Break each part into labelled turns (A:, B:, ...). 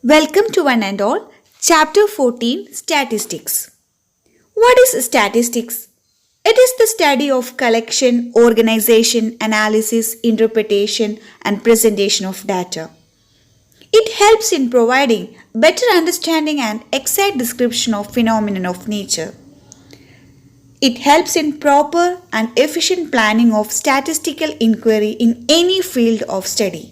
A: Welcome to one and all, Chapter 14 Statistics. What is statistics? It is the study of collection, organization, analysis, interpretation, and presentation of data. It helps in providing better understanding and exact description of phenomena of nature. It helps in proper and efficient planning of statistical inquiry in any field of study.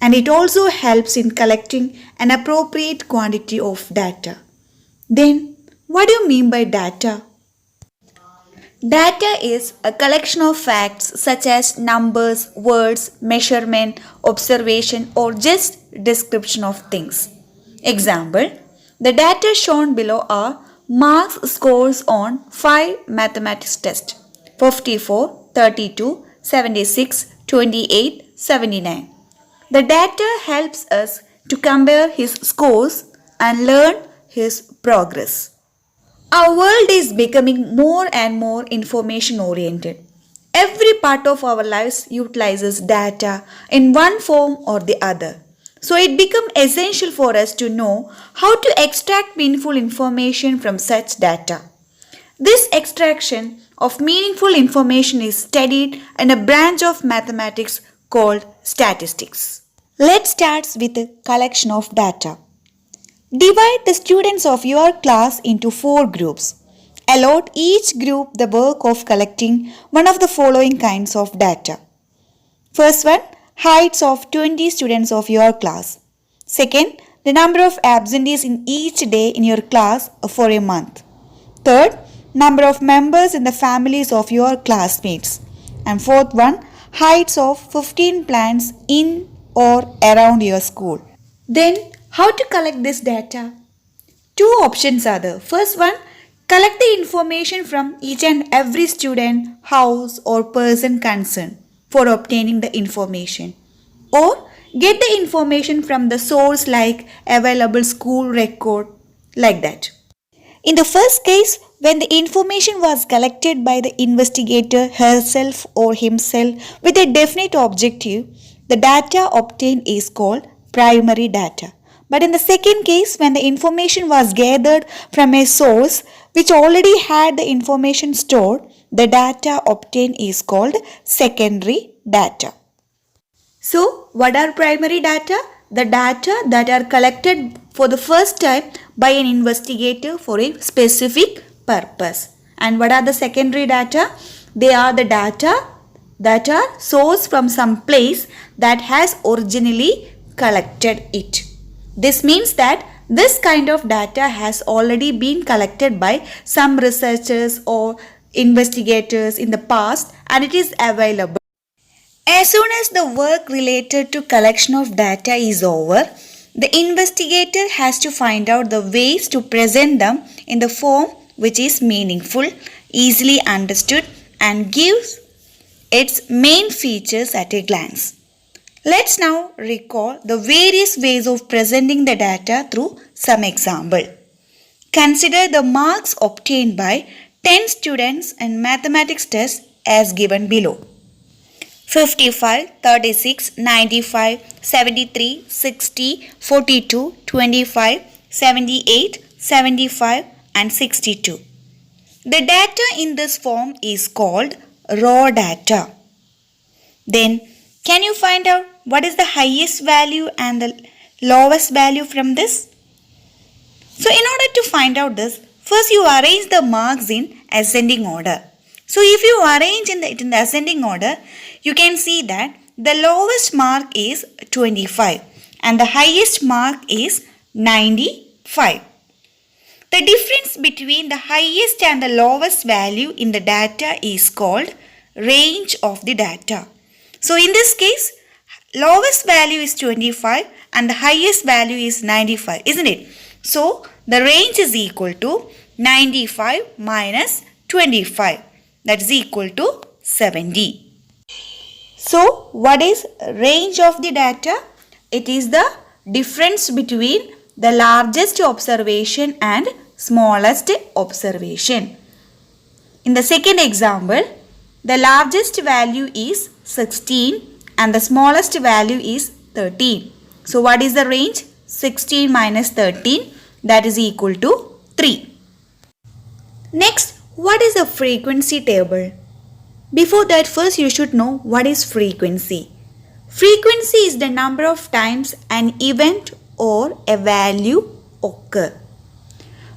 A: And it also helps in collecting an appropriate quantity of data. Then, what do you mean by data? Data is a collection of facts such as numbers, words, measurement, observation, or just description of things. Example, the data shown below are marks scores on 5 mathematics tests 54, 32, 76, 28, 79. The data helps us to compare his scores and learn his progress. Our world is becoming more and more information oriented. Every part of our lives utilizes data in one form or the other. So it becomes essential for us to know how to extract meaningful information from such data. This extraction of meaningful information is studied in a branch of mathematics called statistics. Let's start with the collection of data. Divide the students of your class into 4 groups. Allot each group the work of collecting one of the following kinds of data. First one, heights of 20 students of your class. Second, the number of absentees in each day in your class for a month. Third, number of members in the families of your classmates. And fourth one, heights of 15 plants in or around your school. Then, how to collect this data? 2 options are there. First one, collect the information from each and every student, house or person concerned for obtaining the information. Or get the information from the source like available school record, like that. In the first case, when the information was collected by the investigator herself or himself with a definite objective, the data obtained is called primary data. But in the second case, when the information was gathered from a source which already had the information stored, the data obtained is called secondary data. So, what are primary data? The data that are collected for the first time by an investigator for a specific purpose. And what are the secondary data? They are the data that are sourced from some place that has originally collected it. This means that this kind of data has already been collected by some researchers or investigators in the past and it is available. As soon as the work related to collection of data is over, the investigator has to find out the ways to present them in the form which is meaningful, easily understood and gives its main features at a glance. Let's now recall the various ways of presenting the data through some example. Consider the marks obtained by 10 students in mathematics test as given below. 55, 36, 95, 73, 60, 42, 25, 78, 75 and 62. The data in this form is called raw data. Then, can you find out what is the highest value and the lowest value from this? So, in order to find out this, first you arrange the marks in ascending order. So, if you arrange in the ascending order, you can see that the lowest mark is 25 and the highest mark is 95. The difference between the highest and the lowest value in the data is called range of the data. So in this case, lowest value is 25 and the highest value is 95, isn't it? So the range is equal to 95 minus 25. That is equal to 70. So what is range of the data? It is the difference between the largest observation and smallest observation. In the second example, the largest value is 16 and the smallest value is 13. So what is the range? 16 minus 13, that is equal to 3. Next, what is a frequency table? Before that, first you should know what is frequency. Frequency is the number of times an event or a value occur.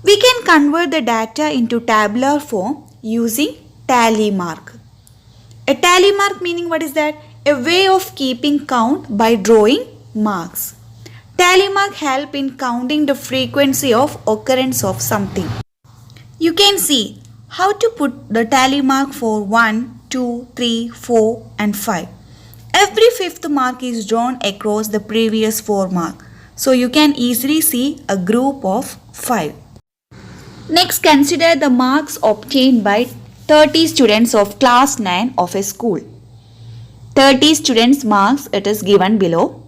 A: We can convert the data into tabular form using tally mark. A tally mark meaning what is that? A way of keeping count by drawing marks. Tally mark help in counting the frequency of occurrence of something. You can see how to put the tally mark for 1, 2, 3, 4 and 5. Every fifth mark is drawn across the previous 4 mark. So you can easily see a group of 5. Next, consider the marks obtained by 30 students of class 9 of a school. 30 students marks it is given below.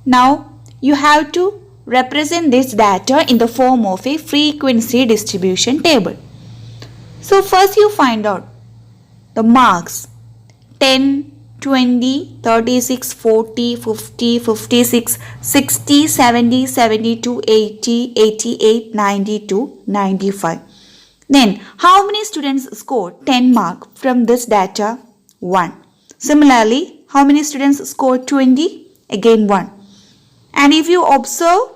A: Now you have to represent this data in the form of a frequency distribution table. So first you find out the marks 10, 20, 36, 40, 50, 56, 60, 70, 72, 80, 88, 92, 95. Then how many students scored 10 marks from this data? 1. Similarly, how many students scored 20? Again 1. And if you observe,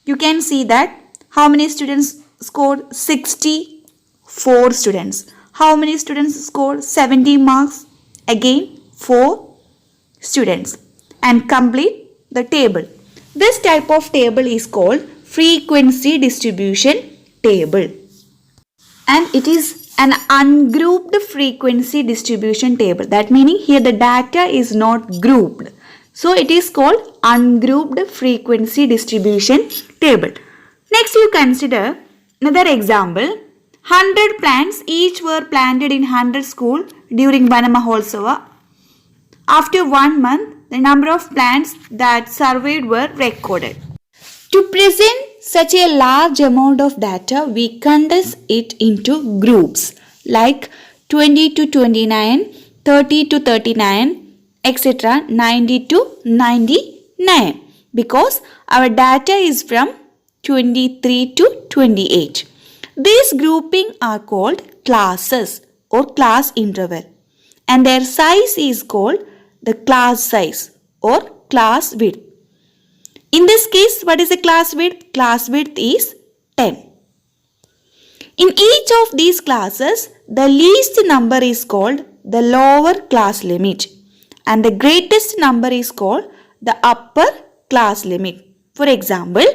A: you can see that how many students scored 60? 4 students. How many students scored 70 marks? Again 4 students. And complete the table. This type of table is called frequency distribution table. And it is an ungrouped frequency distribution table. That meaning here the data is not grouped. So it is called ungrouped frequency distribution table. Next you consider another example. 100 plants each were planted in 100 school during Vana Mahotsava. After 1 month, the number of plants that surveyed were recorded. To present such a large amount of data, we condense it into groups like 20 to 29, 30 to 39, etc. 90 to 99 because our data is from 23 to 28. These grouping are called classes or class interval and their size is called the class size or class width. In this case, what is the class width? Class width is 10. In each of these classes, the least number is called the lower class limit and the greatest number is called the upper class limit. For example,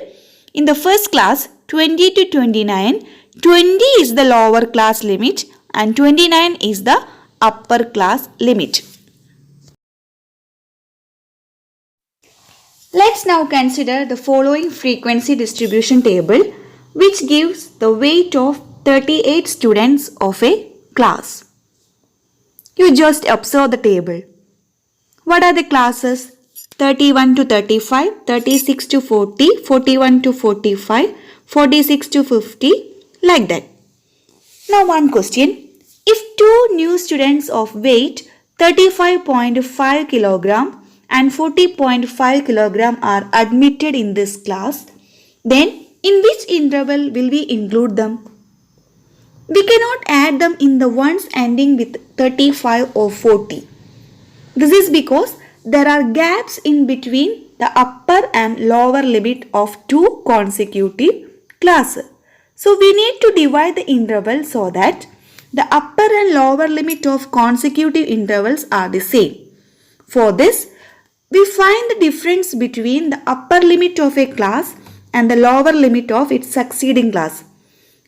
A: in the first class 20 to 29, 20 is the lower class limit and 29 is the upper class limit. Let's now consider the following frequency distribution table which gives the weight of 38 students of a class. You just observe the table. What are the classes? 31 to 35, 36 to 40, 41 to 45, 46 to 50, like that. Now one question. If two new students of weight 35.5 kg and 40.5 kg are admitted in this class, then in which interval will we include them? We cannot add them in the ones ending with 35 or 40. This is because there are gaps in between the upper and lower limit of two consecutive classes. So we need to divide the interval so that the upper and lower limit of consecutive intervals are the same. For this, we find the difference between the upper limit of a class and the lower limit of its succeeding class.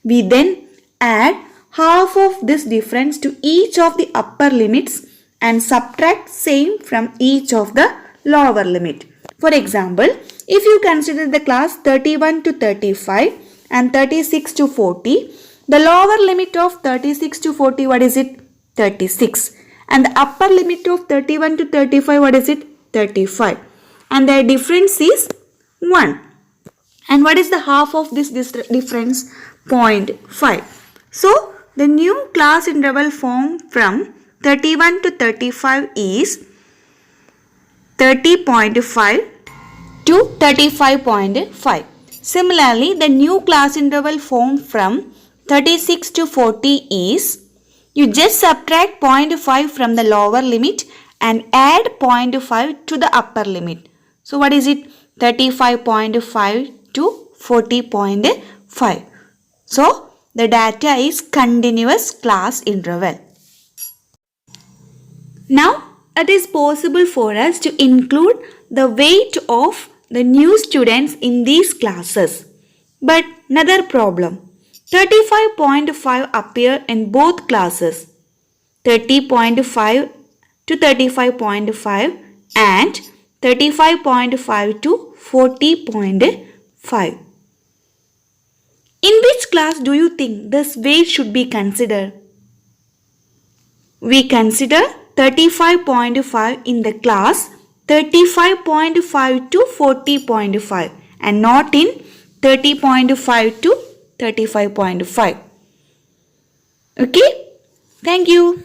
A: We then add half of this difference to each of the upper limits and subtract same from each of the lower limit. For example, if you consider the class 31 to 35 and 36 to 40, the lower limit of 36 to 40, what is it? 36. And the upper limit of 31 to 35, what is it? 35. And the difference is 1. And what is the half of this difference? 0.5. So, the new class interval formed from 31 to 35 is 30.5 to 35.5. Similarly, the new class interval formed from 36 to 40 is, you just subtract 0.5 from the lower limit and add 0.5 to the upper limit. So what is it? 35.5 to 40.5. So the data is continuous class interval. Now it is possible for us to include the weight of the new students in these classes. But another problem. 35.5 appear in both classes. 30.5 to 35.5 and 35.5 to 40.5. In which class do you think this weight should be considered? We consider 35.5 in the class 35.5 to 40.5 and not in 30.5 to 35.5. Okay? Thank you.